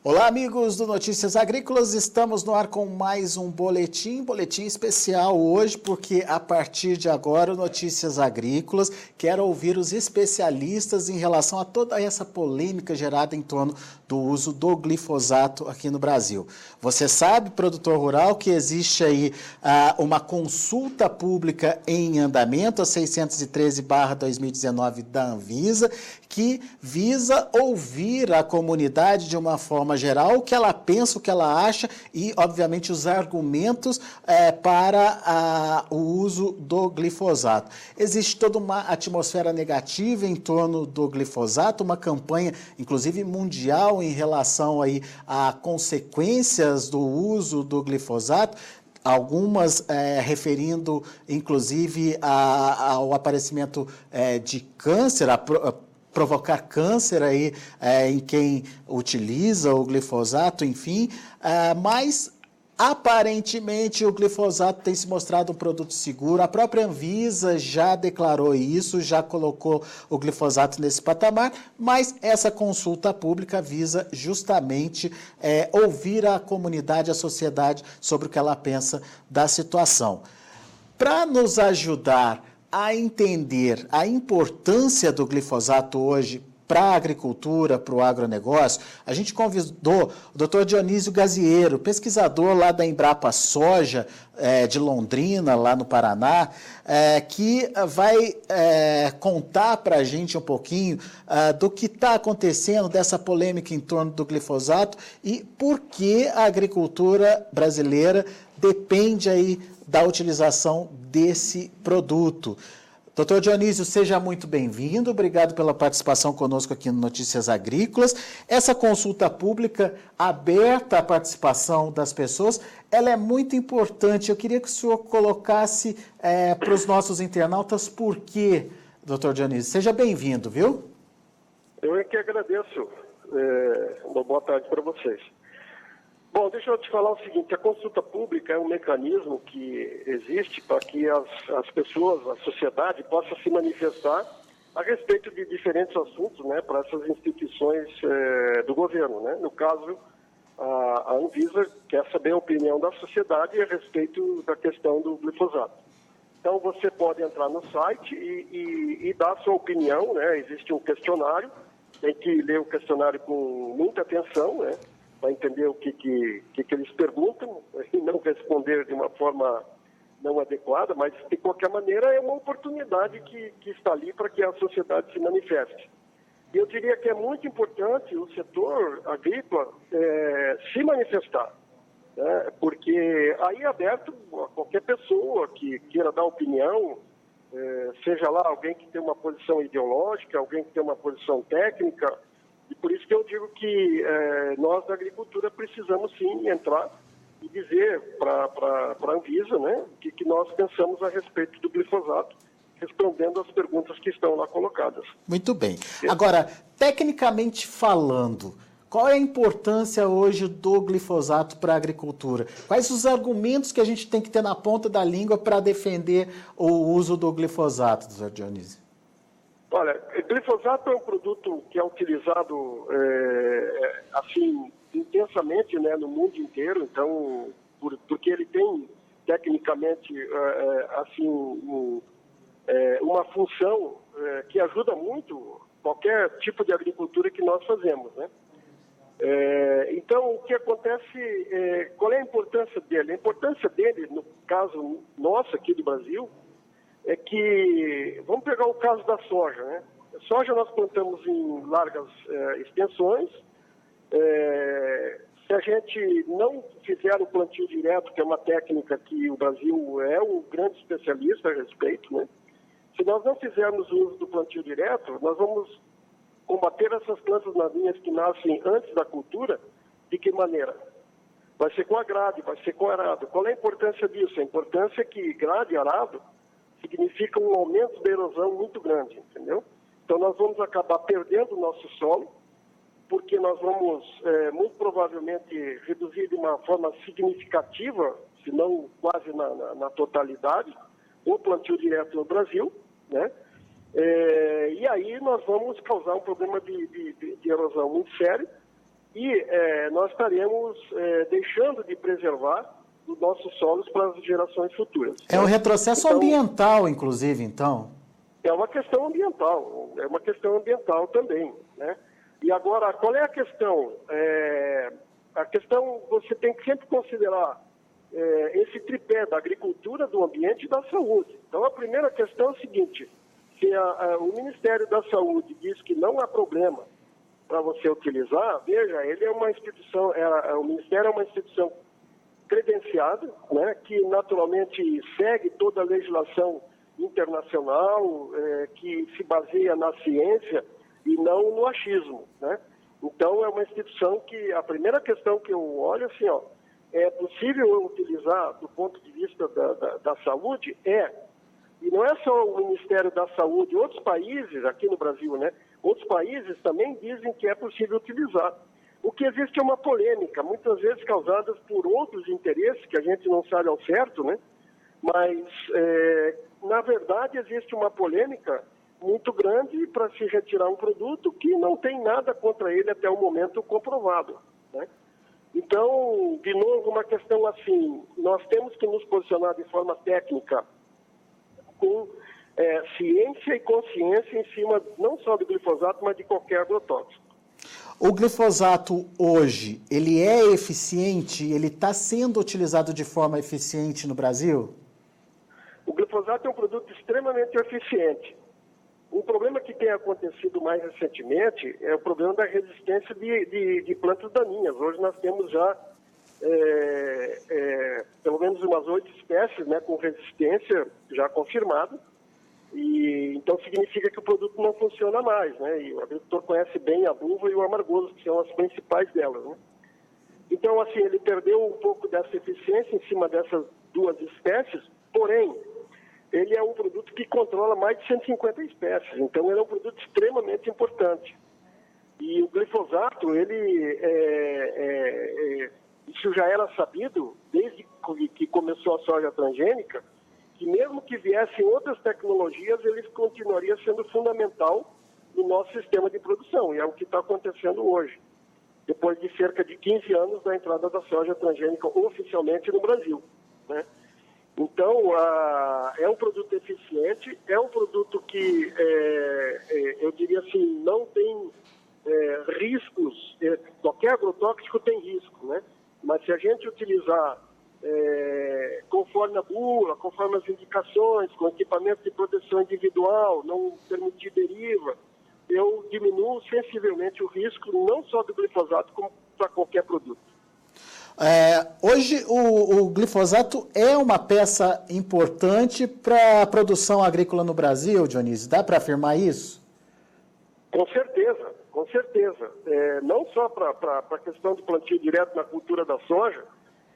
Olá, amigos do Notícias Agrícolas, estamos no ar com mais um boletim especial hoje, porque a partir de agora o Notícias Agrícolas quer ouvir os especialistas em relação a toda essa polêmica gerada em torno do uso do glifosato aqui no Brasil. Você sabe, produtor rural, que existe aí uma consulta pública em andamento, a 613/2019 da Anvisa, que visa ouvir a comunidade de uma forma geral, o que ela pensa, o que ela acha e, obviamente, os argumentos para o uso do glifosato. Existe toda uma atmosfera negativa em torno do glifosato, uma campanha, inclusive mundial, em relação aí a consequências do uso do glifosato, algumas referindo, inclusive, ao aparecimento de câncer, provocar câncer aí em quem utiliza o glifosato, enfim, mas aparentemente o glifosato tem se mostrado um produto seguro. A própria Anvisa já declarou isso, já colocou o glifosato nesse patamar, mas essa consulta pública visa justamente ouvir a comunidade, a sociedade sobre o que ela pensa da situação. Para nos ajudar a entender a importância do glifosato hoje para a agricultura, para o agronegócio, a gente convidou o Dr. Dionísio Gaziero, pesquisador lá da Embrapa Soja, de Londrina, lá no Paraná, que vai contar para a gente um pouquinho do que está acontecendo, dessa polêmica em torno do glifosato e por que a agricultura brasileira depende aí da utilização desse produto. Doutor Dionísio, seja muito bem-vindo, obrigado pela participação conosco aqui no Notícias Agrícolas. Essa consulta pública aberta à participação das pessoas, ela é muito importante. Eu queria que o senhor colocasse para os nossos internautas por quê, doutor Dionísio. Seja bem-vindo, viu? Eu é que agradeço. Uma boa tarde para vocês. Bom, deixa eu te falar o seguinte, a consulta pública é um mecanismo que existe para que as pessoas, a sociedade, possa se manifestar a respeito de diferentes assuntos, né, para essas instituições do governo, né? No caso, a Anvisa quer saber a opinião da sociedade a respeito da questão do glifosato. Então, você pode entrar no site e dar a sua opinião, né? Existe um questionário, tem que ler o questionário com muita atenção, né, para entender o que eles perguntam e não responder de uma forma não adequada, mas, de qualquer maneira, é uma oportunidade que está ali para que a sociedade se manifeste. E eu diria que é muito importante o setor agrícola se manifestar, né? Porque aí é aberto a qualquer pessoa que queira dar opinião, seja lá alguém que tem uma posição ideológica, alguém que tem uma posição técnica. E por isso que eu digo que nós da agricultura precisamos sim entrar e dizer para a Anvisa, né, o que nós pensamos a respeito do glifosato, respondendo às perguntas que estão lá colocadas. Muito bem. Agora, tecnicamente falando, qual é a importância hoje do glifosato para a agricultura? Quais os argumentos que a gente tem que ter na ponta da língua para defender o uso do glifosato, doutor Dionísio? Olha, glifosato é um produto que é utilizado assim intensamente, né, no mundo inteiro. Então, porque ele tem tecnicamente assim uma função que ajuda muito qualquer tipo de agricultura que nós fazemos, né? Então, o que acontece? Qual é a importância dele? A importância dele, no caso nosso aqui do Brasil, é que, vamos pegar o caso da soja, né? A soja nós plantamos em largas extensões. Se a gente não fizer o plantio direto, que é uma técnica que o Brasil é um grande especialista a respeito, né? Se nós não fizermos o uso do plantio direto, nós vamos combater essas plantas navinhas que nascem antes da cultura. De que maneira? Vai ser com a grade, vai ser com o arado. Qual é a importância disso? A importância é que grade e arado significa um aumento da erosão muito grande, entendeu? Então, nós vamos acabar perdendo o nosso solo, porque nós vamos, muito provavelmente, reduzir de uma forma significativa, se não quase na totalidade, o plantio direto no Brasil, né? E aí nós vamos causar um problema de erosão muito sério, e nós estaremos deixando de preservar os nossos solos para as gerações futuras. É um retrocesso ambiental, inclusive, então? É uma questão ambiental também, né? E agora, qual é a questão? A questão, você tem que sempre considerar esse tripé da agricultura, do ambiente e da saúde. Então, a primeira questão é o seguinte: se o Ministério da Saúde diz que não há problema para você utilizar, veja, ele é uma instituição, o Ministério é uma instituição credenciada, né, que naturalmente segue toda a legislação internacional, que se baseia na ciência e não no achismo, né? Então, é uma instituição que, a primeira questão que eu olho, assim, é possível eu utilizar do ponto de vista da saúde? E não é só o Ministério da Saúde, outros países, aqui no Brasil, né? Outros países também dizem que é possível utilizar. O que existe é uma polêmica, muitas vezes causada por outros interesses, que a gente não sabe ao certo, né? Mas, na verdade, existe uma polêmica muito grande para se retirar um produto que não tem nada contra ele até o momento comprovado, né? Então, de novo, uma questão assim, nós temos que nos posicionar de forma técnica, com ciência e consciência em cima não só do glifosato, mas de qualquer agrotóxico. O glifosato hoje, ele é eficiente? Ele está sendo utilizado de forma eficiente no Brasil? O glifosato é um produto extremamente eficiente. O problema que tem acontecido mais recentemente é o problema da resistência de plantas daninhas. Hoje nós temos já pelo menos umas 8 espécies, né, com resistência já confirmada. E então significa que o produto não funciona mais, né? E o agricultor conhece bem a buva e o amargoso, que são as principais delas, né? Então, assim, ele perdeu um pouco dessa eficiência em cima dessas 2 espécies, porém, ele é um produto que controla mais de 150 espécies, então ele é um produto extremamente importante. E o glifosato, isso já era sabido desde que começou a soja transgênica, que mesmo que viessem outras tecnologias, ele continuaria sendo fundamental no nosso sistema de produção, e é o que está acontecendo hoje, depois de cerca de 15 anos da entrada da soja transgênica oficialmente no Brasil, né? Então, é um produto eficiente, é um produto que, eu diria assim, não tem riscos, qualquer agrotóxico tem risco, né? Mas se a gente utilizar conforme a bula, conforme as indicações, com equipamento de proteção individual, não permitir deriva, eu diminuo sensivelmente o risco, não só do glifosato, como para qualquer produto. Hoje o glifosato é uma peça importante para a produção agrícola no Brasil, Dionísio, dá para afirmar isso? Com certeza, com certeza. Não só para a questão do plantio direto na cultura da soja,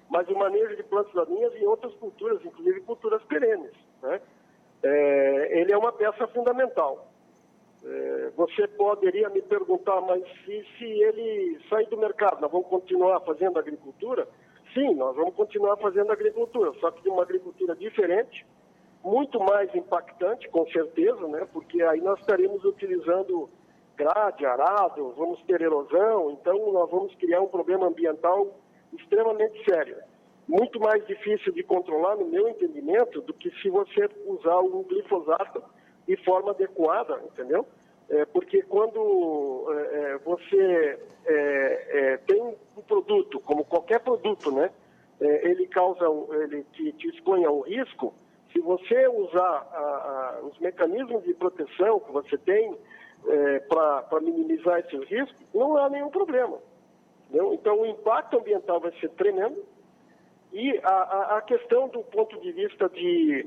mas o manejo de plantas daninhas em outras culturas, inclusive culturas perenes, né? Ele é uma peça fundamental. Você poderia me perguntar, mas se ele sair do mercado, nós vamos continuar fazendo agricultura? Sim, nós vamos continuar fazendo agricultura, só que de uma agricultura diferente, muito mais impactante, com certeza, né? Porque aí nós estaremos utilizando grade, arado, vamos ter erosão, então nós vamos criar um problema ambiental extremamente sério. Muito mais difícil de controlar, no meu entendimento, do que se você usar o glifosato de forma adequada, entendeu? Porque quando você tem um produto, como qualquer produto, né? Ele te expõe a um risco. Se você usar os mecanismos de proteção que você tem para minimizar esses riscos, não há nenhum problema. Entendeu? Então, o impacto ambiental vai ser tremendo. E a questão do ponto de vista de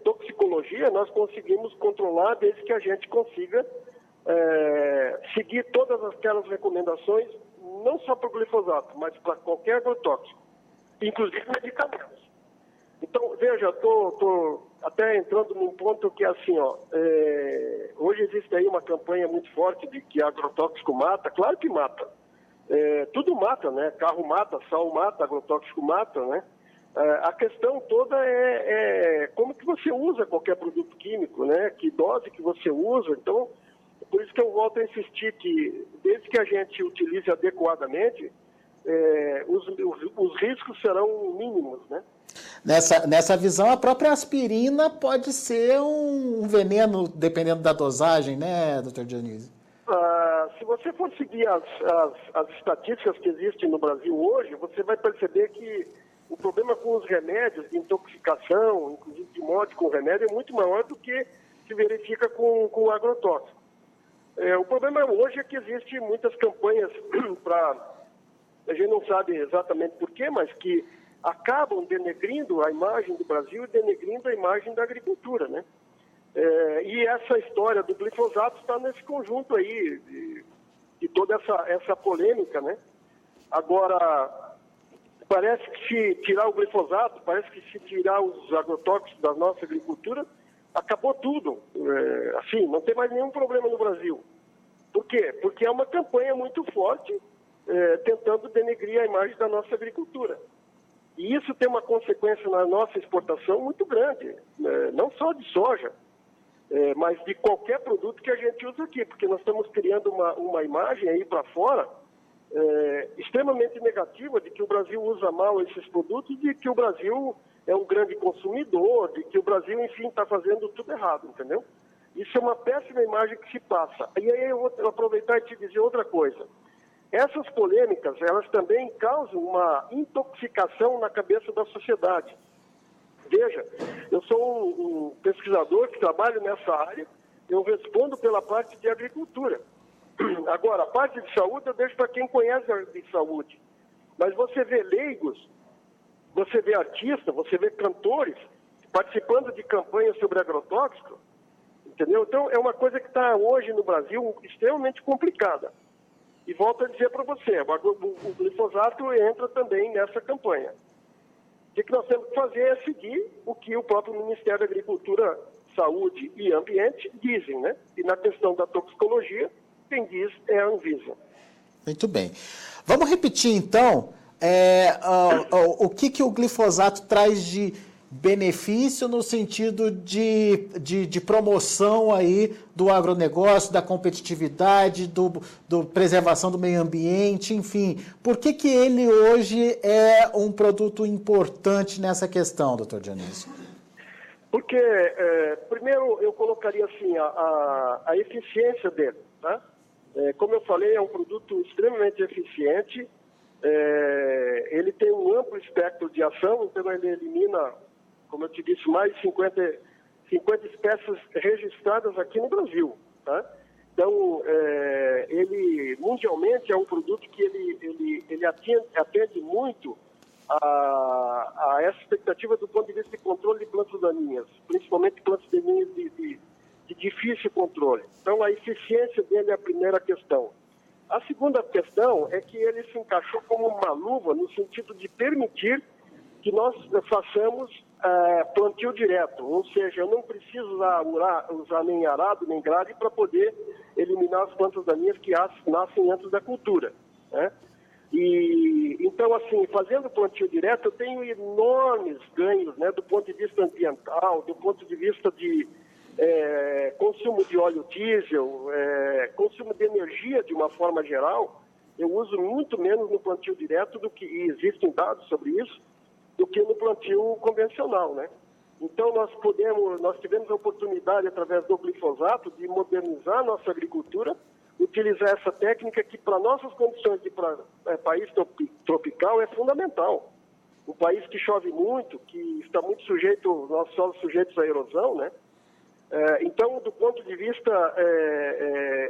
toxicologia, nós conseguimos controlar desde que a gente consiga seguir todas aquelas recomendações, não só para o glifosato, mas para qualquer agrotóxico, inclusive medicamentos. Então, veja, estou até entrando num ponto que é assim, hoje existe aí uma campanha muito forte de que agrotóxico mata, claro que mata. Tudo mata, né? Carro mata, sal mata, agrotóxico mata, né? A questão toda é como que você usa qualquer produto químico, né? Que dose que você usa. Então, por isso que eu volto a insistir que, desde que a gente utilize adequadamente, os riscos serão mínimos, né? Nessa visão, a própria aspirina pode ser um veneno, dependendo da dosagem, né, doutor Dionísio? Se você for seguir as estatísticas que existem no Brasil hoje, você vai perceber que o problema com os remédios de intoxicação, inclusive de morte com remédio, é muito maior do que se verifica com o agrotóxico. O problema hoje é que existem muitas campanhas para... A gente não sabe exatamente por quê, mas que acabam denegrindo a imagem do Brasil e denegrindo a imagem da agricultura, né? E essa história do glifosato está nesse conjunto aí, de toda essa polêmica, né? Agora, parece que se tirar o glifosato, parece que se tirar os agrotóxicos da nossa agricultura, acabou tudo. Assim, não tem mais nenhum problema no Brasil. Por quê? Porque é uma campanha muito forte tentando denegrir a imagem da nossa agricultura. E isso tem uma consequência na nossa exportação muito grande, não só de soja, mas de qualquer produto que a gente usa aqui, porque nós estamos criando uma imagem aí para fora extremamente negativa de que o Brasil usa mal esses produtos, de que o Brasil é um grande consumidor, de que o Brasil, enfim, está fazendo tudo errado, entendeu? Isso é uma péssima imagem que se passa. E aí eu vou aproveitar e te dizer outra coisa. Essas polêmicas, elas também causam uma intoxicação na cabeça da sociedade. Veja, eu sou um pesquisador que trabalho nessa área, eu respondo pela parte de agricultura. Agora, a parte de saúde eu deixo para quem conhece de saúde. Mas você vê leigos, você vê artistas, você vê cantores participando de campanhas sobre agrotóxico, entendeu? Então, é uma coisa que está hoje no Brasil extremamente complicada. E volto a dizer para você, o glifosato entra também nessa campanha. O que nós temos que fazer é seguir o que o próprio Ministério da Agricultura, Saúde e Ambiente dizem, né? E na questão da toxicologia, quem diz é a Anvisa. Muito bem. Vamos repetir, então, o que o glifosato traz de benefício no sentido de promoção aí do agronegócio, da competitividade, do preservação do meio ambiente, enfim. Por que ele hoje é um produto importante nessa questão, doutor Dionísio? Porque, primeiro, eu colocaria assim, a eficiência dele, tá? Como eu falei, é um produto extremamente eficiente, ele tem um amplo espectro de ação, então ele elimina, como eu te disse, mais de 50 espécies registradas aqui no Brasil, tá? Então, ele mundialmente é um produto que ele atende muito a essa expectativa do ponto de vista de controle de plantas daninhas, principalmente plantas daninhas de difícil controle. Então, a eficiência dele é a primeira questão. A segunda questão é que ele se encaixou como uma luva no sentido de permitir que nós façamos plantio direto, ou seja, eu não preciso usar nem arado, nem grade para poder eliminar as plantas daninhas que nascem antes da cultura, né? E, então, assim, fazendo plantio direto, eu tenho enormes ganhos, né, do ponto de vista ambiental, do ponto de vista de consumo de óleo diesel, consumo de energia de uma forma geral. Eu uso muito menos no plantio direto do que, e existem dados sobre isso, do que no plantio convencional, né? Então, nós tivemos a oportunidade, através do glifosato, de modernizar a nossa agricultura, utilizar essa técnica que, para nossas condições de país tropical, é fundamental. Um país que chove muito, que está muito sujeito, nossos solos sujeitos à erosão, né? Então, do ponto de vista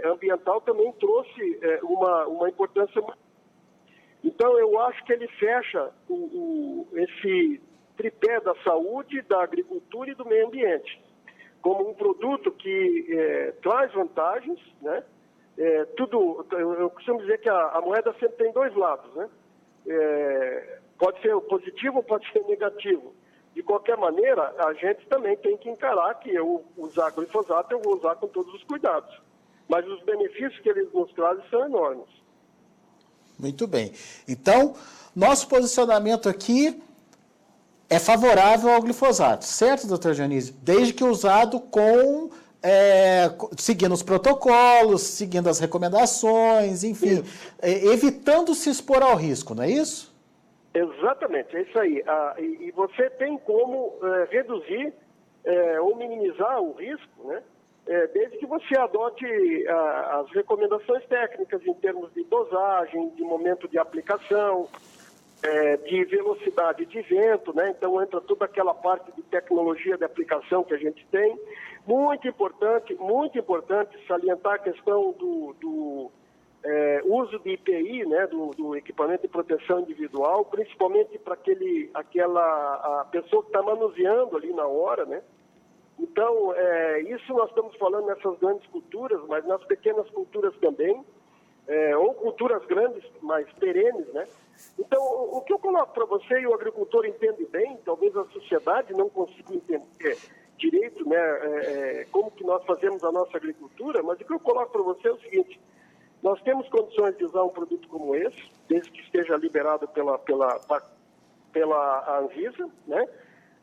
ambiental, também trouxe uma importância. Então, eu acho que ele fecha esse tripé da saúde, da agricultura e do meio ambiente, como um produto que traz vantagens, né? Eu costumo dizer que a moeda sempre tem dois lados, né? Pode ser positivo ou pode ser negativo. De qualquer maneira, a gente também tem que encarar que eu usar glifosato, eu vou usar com todos os cuidados. Mas os benefícios que eles nos trazem são enormes. Muito bem. Então, nosso posicionamento aqui é favorável ao glifosato, certo, doutor Dionísio? Desde que usado com seguindo os protocolos, seguindo as recomendações, enfim, evitando se expor ao risco, não é isso? Exatamente, é isso aí. E você tem como reduzir ou minimizar o risco, né? Desde que você adote as recomendações técnicas em termos de dosagem, de momento de aplicação, de velocidade de vento, né? Então entra toda aquela parte de tecnologia de aplicação que a gente tem. Muito importante salientar a questão do uso de EPI, né? do equipamento de proteção individual, principalmente para a pessoa que está manuseando ali na hora, né? Então, isso nós estamos falando nessas grandes culturas, mas nas pequenas culturas também, ou culturas grandes, mas perenes, né? Então, o que eu coloco para você, e o agricultor entende bem, talvez a sociedade não consiga entender direito, né, como que nós fazemos a nossa agricultura, mas o que eu coloco para você é o seguinte: nós temos condições de usar um produto como esse, desde que esteja liberado pela Anvisa, né?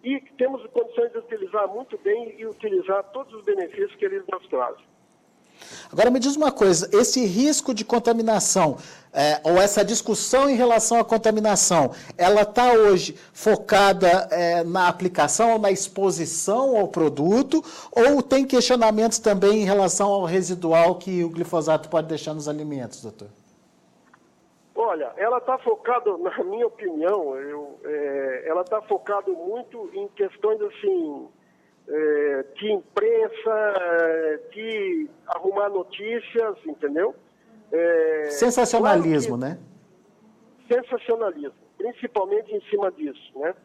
E temos condições de utilizar muito bem e utilizar todos os benefícios que eles nos trazem. Agora me diz uma coisa, esse risco de contaminação, ou essa discussão em relação à contaminação, ela está hoje focada na aplicação ou na exposição ao produto, ou tem questionamentos também em relação ao residual que o glifosato pode deixar nos alimentos, doutor? Olha, ela está focada, na minha opinião, ela está focada muito em questões assim, de imprensa, de arrumar notícias, entendeu? Sensacionalismo, claro, né? Sensacionalismo, principalmente em cima disso, né?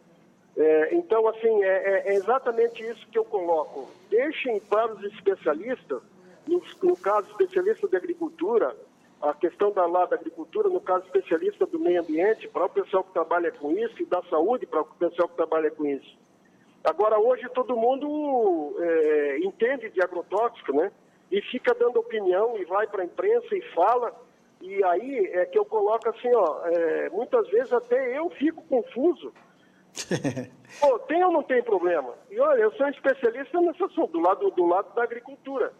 Então, assim, é exatamente isso que eu coloco. Deixem para os especialistas, no caso, especialistas de agricultura, a questão da agricultura, no caso, especialista do meio ambiente, para o pessoal que trabalha com isso, e da saúde, para o pessoal que trabalha com isso. Agora, hoje, todo mundo entende de agrotóxico, né? E fica dando opinião, e vai para a imprensa e fala, e aí é que eu coloco assim, muitas vezes até eu fico confuso. Pô, tem ou não tem problema? E olha, eu sou especialista nesse assunto, do lado da agricultura.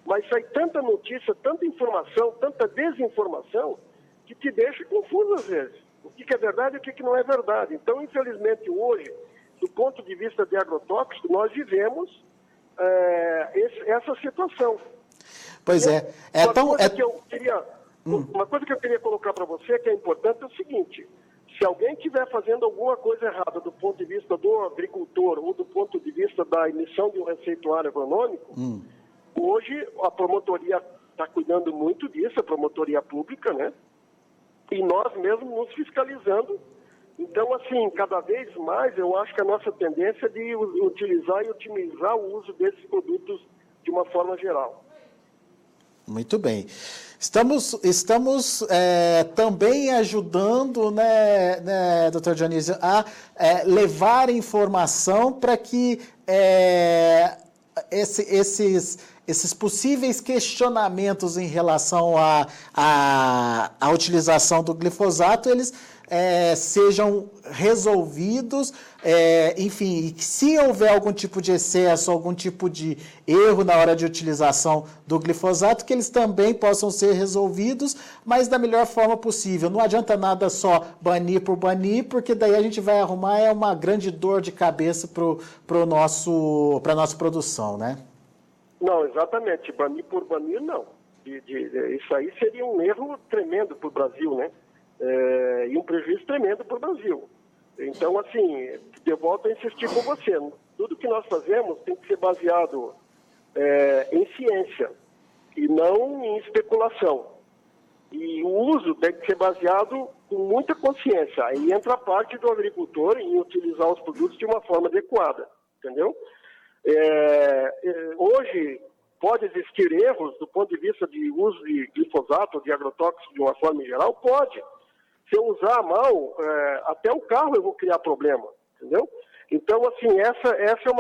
Mas sai tanta notícia, tanta informação, tanta desinformação, que te deixa confuso às vezes. O que é verdade e o que não é verdade. Então, infelizmente, hoje, do ponto de vista de agrotóxico, nós vivemos essa situação. Pois Uma coisa que eu queria colocar para você, que é importante, é o seguinte: se alguém estiver fazendo alguma coisa errada do ponto de vista do agricultor ou do ponto de vista da emissão de um receituário agronômico, hoje a promotoria está cuidando muito disso, a promotoria pública, né? E nós mesmos nos fiscalizando. Então, assim, cada vez mais eu acho que a nossa tendência é de utilizar e otimizar o uso desses produtos de uma forma geral. Muito bem. Estamos também ajudando, né, doutor Dionísio, a levar informação para que esses possíveis questionamentos em relação à utilização do glifosato, eles sejam resolvidos, enfim, se houver algum tipo de excesso, algum tipo de erro na hora de utilização do glifosato, que eles também possam ser resolvidos, mas da melhor forma possível. Não adianta nada só banir por banir, porque daí a gente vai arrumar uma grande dor de cabeça para a nossa produção, né? Não, exatamente. Banir por banir, não. Isso aí seria um erro tremendo para o Brasil, né? E um prejuízo tremendo para o Brasil. Então, assim, eu volto a insistir com você. Tudo que nós fazemos tem que ser baseado em ciência e não em especulação. E o uso tem que ser baseado com muita consciência. Aí entra a parte do agricultor em utilizar os produtos de uma forma adequada, entendeu? Hoje pode existir erros do ponto de vista de uso de glifosato, de agrotóxico de uma forma em geral? Pode. Se eu usar mal, até o carro eu vou criar problema, entendeu? Então, assim, essa é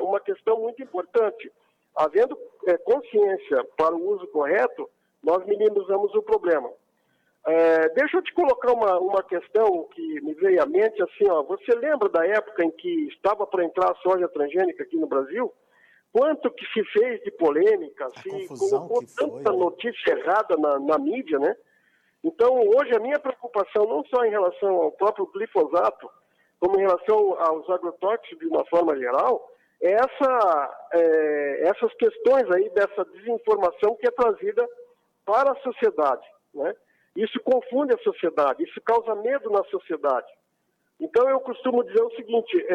uma questão muito importante. Havendo consciência para o uso correto, nós minimizamos o problema. Deixa eu te colocar uma questão que me veio à mente, assim, ó, você lembra da época em que estava para entrar a soja transgênica aqui no Brasil? quanto que se fez de polêmica, se colocou tanta notícia errada na mídia, né? Então, hoje, a minha preocupação, não só em relação ao próprio glifosato, como em relação aos agrotóxicos de uma forma geral, é essas questões aí dessa desinformação que é trazida para a sociedade, né? Isso confunde a sociedade, isso causa medo na sociedade. Então, eu costumo dizer o seguinte,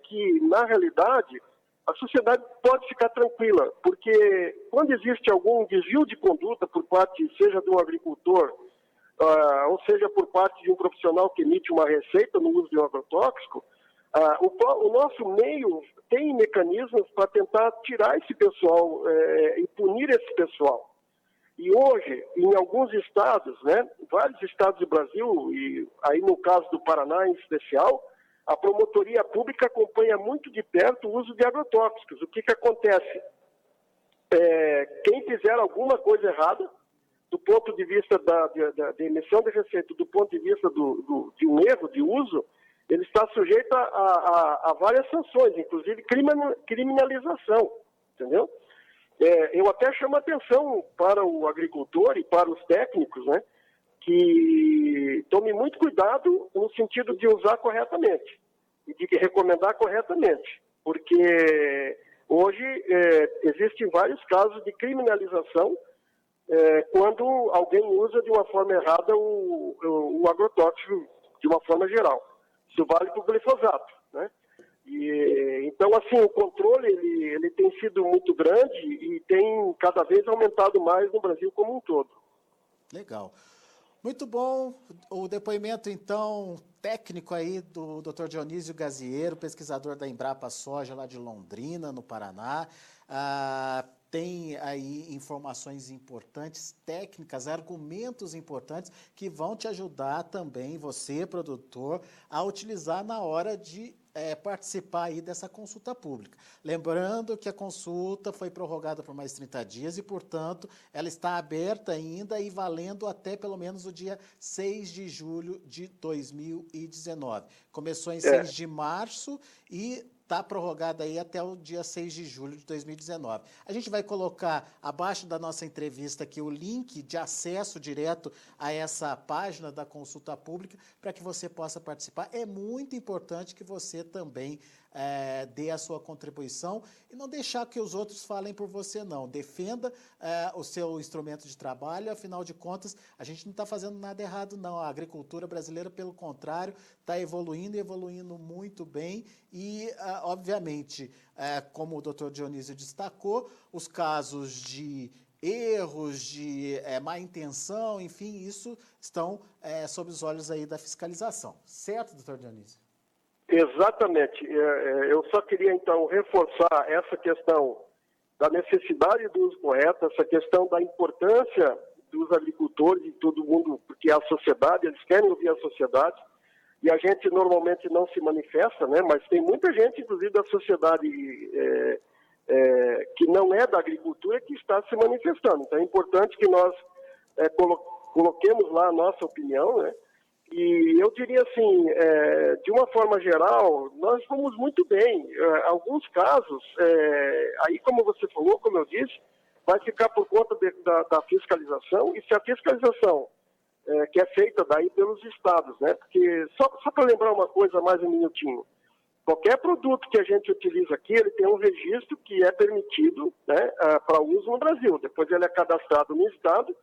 que, na realidade, a sociedade pode ficar tranquila, porque quando existe algum desvio de conduta por parte, seja de um agricultor, ou seja, por parte de um profissional que emite uma receita no uso de um agrotóxico, o nosso meio tem mecanismos para tentar tirar esse pessoal e punir esse pessoal. E hoje, em alguns estados, né, vários estados do Brasil, e aí no caso do Paraná em especial, a promotoria pública acompanha muito de perto o uso de agrotóxicos. O que acontece? Quem fizer alguma coisa errada, do ponto de vista da emissão de receita, do ponto de vista de um erro de uso, ele está sujeito a várias sanções, inclusive criminalização, entendeu? Eu até chamo a atenção para o agricultor e para os técnicos, né, que tome muito cuidado no sentido de usar corretamente e de recomendar corretamente, porque hoje existem vários casos de criminalização quando alguém usa de uma forma errada o agrotóxico de uma forma geral. Isso vale para o glifosato, né? Então, assim, o controle ele tem sido muito grande e tem cada vez aumentado mais no Brasil como um todo. Legal. Muito bom o depoimento, então, técnico aí do Dr. Dionísio Gaziero, pesquisador da Embrapa Soja lá de Londrina, no Paraná. Tem aí informações importantes, técnicas, argumentos importantes que vão te ajudar também, você, produtor, a utilizar na hora de participar aí dessa consulta pública. Lembrando que a consulta foi prorrogada por mais 30 dias e, portanto, ela está aberta ainda e valendo até pelo menos o dia 6 de julho de 2019. Começou em 6 de março e está prorrogada aí até o dia 6 de julho de 2019. A gente vai colocar abaixo da nossa entrevista aqui o link de acesso direto a essa página da consulta pública para que você possa participar. É muito importante que você também dê a sua contribuição e não deixar que os outros falem por você, não. Defenda o seu instrumento de trabalho, afinal de contas, a gente não está fazendo nada errado, não. A agricultura brasileira, pelo contrário, está evoluindo e evoluindo muito bem e, obviamente, como o doutor Dionísio destacou, os casos de erros, de má intenção, enfim, isso estão sob os olhos aí da fiscalização. Certo, doutor Dionísio? Exatamente. Eu só queria, então, reforçar essa questão da necessidade do uso correto, essa questão da importância dos agricultores e todo mundo, porque a sociedade, eles querem ouvir a sociedade, e a gente normalmente não se manifesta, né? Mas tem muita gente, inclusive da sociedade que não é da agricultura, que está se manifestando. Então é importante que nós coloquemos lá a nossa opinião, né? E eu diria assim, de uma forma geral, nós fomos muito bem. Alguns casos, aí como você falou, como eu disse, vai ficar por conta da fiscalização, e se a fiscalização que é feita daí pelos estados, né? Porque, só para lembrar uma coisa, mais um minutinho, qualquer produto que a gente utiliza aqui, ele tem um registro que é permitido, né, para uso no Brasil. Depois ele é cadastrado no estado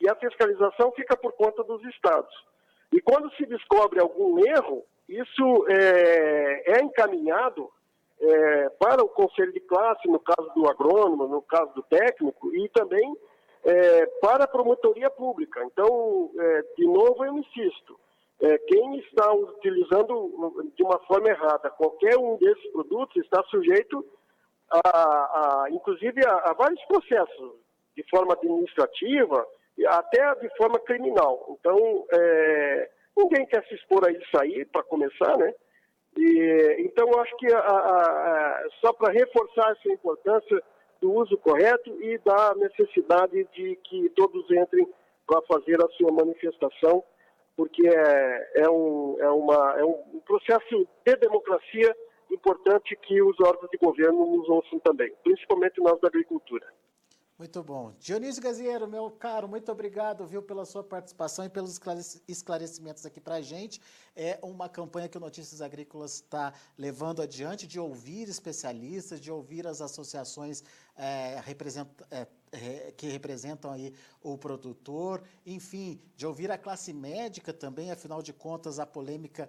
e a fiscalização fica por conta dos estados. E quando se descobre algum erro, isso é encaminhado para o conselho de classe, no caso do agrônomo, no caso do técnico, e também para a promotoria pública. Então, de novo, eu insisto, quem está utilizando de uma forma errada qualquer um desses produtos está sujeito, inclusive, a vários processos, de forma administrativa, até de forma criminal. Então, ninguém quer se expor a isso aí, para começar, né? Então, eu acho que só para reforçar essa importância do uso correto e da necessidade de que todos entrem para fazer a sua manifestação, porque é um processo de democracia importante que os órgãos de governo nos ouçam também, principalmente nós da agricultura. Muito bom. Dionísio Gaziero, meu caro, muito obrigado, viu, pela sua participação e pelos esclarecimentos aqui para a gente. É uma campanha que o Notícias Agrícolas está levando adiante, de ouvir especialistas, de ouvir as associações que representam aí o produtor, enfim, de ouvir a classe médica também, afinal de contas, a polêmica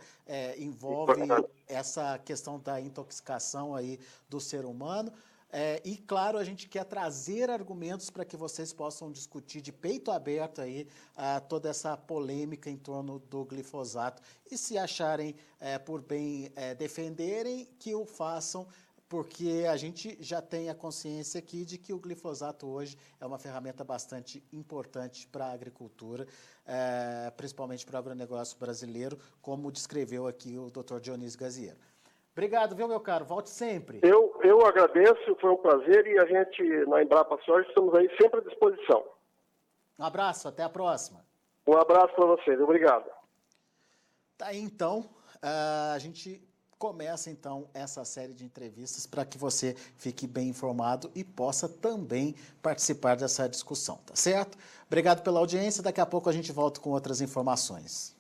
envolve essa questão da intoxicação aí do ser humano. E, claro, a gente quer trazer argumentos para que vocês possam discutir de peito aberto aí toda essa polêmica em torno do glifosato. E se acharem por bem defenderem, que o façam, porque a gente já tem a consciência aqui de que o glifosato hoje é uma ferramenta bastante importante para a agricultura, principalmente para o agronegócio brasileiro, como descreveu aqui o Dr. Dionísio Gaziero. Obrigado, viu, meu caro? Volte sempre. Eu agradeço, foi um prazer e a gente, na Embrapa Soja, estamos aí sempre à disposição. Um abraço, até a próxima. Um abraço para vocês, obrigado. Tá aí, então, a gente começa, então, essa série de entrevistas para que você fique bem informado e possa também participar dessa discussão, tá certo? Obrigado pela audiência, daqui a pouco a gente volta com outras informações.